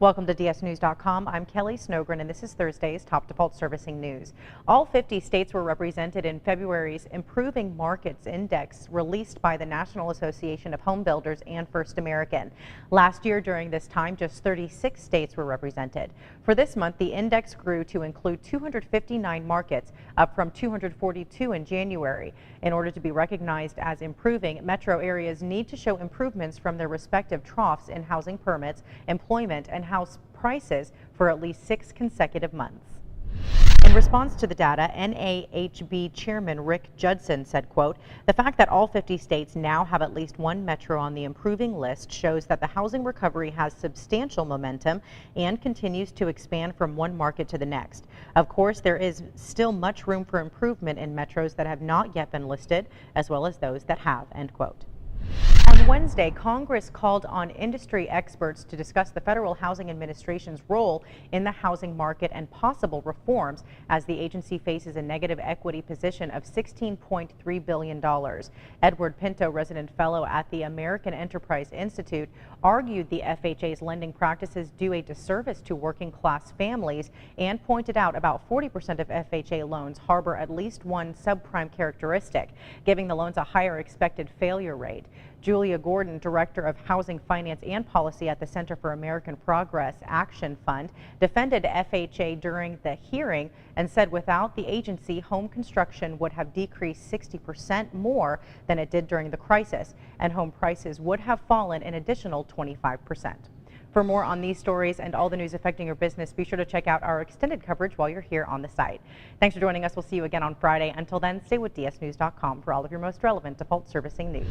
Welcome to dsnews.com. I'm Kelly Snogren, and this is Thursday's Top Default Servicing News. All 50 states were represented in February's Improving Markets Index released by the National Association of Home Builders and First American. Last year during this time, just 36 states were represented. For this month, the index grew to include 259 markets, up from 242 in January. In order to be recognized as improving, metro areas need to show improvements from their respective troughs in housing permits, employment, and house prices for at least 6 consecutive months. In response to the data, NAHB Chairman Rick Judson said, quote, "The fact that all 50 states now have at least one metro on the improving list shows that the housing recovery has substantial momentum and continues to expand from one market to the next. Of course, there is still much room for improvement in metros that have not yet been listed, as well as those that have," end quote. On Wednesday, Congress called on industry experts to discuss the Federal Housing Administration's role in the housing market and possible reforms as the agency faces a negative equity position of $16.3 billion. Edward Pinto, resident fellow at the American Enterprise Institute, argued the FHA's lending practices do a disservice to working class families and pointed out about 40% of FHA loans harbor at least one subprime characteristic, giving the loans a higher expected failure rate. Julia Gordon, Director of Housing Finance and Policy at the Center for American Progress Action Fund, defended FHA during the hearing and said without the agency, home construction would have decreased 60% more than it did during the crisis, and home prices would have fallen an additional 25%. For more on these stories and all the news affecting your business, be sure to check out our extended coverage while you're here on the site. Thanks for joining us. We'll see you again on Friday. Until then, stay with dsnews.com for all of your most relevant default servicing news.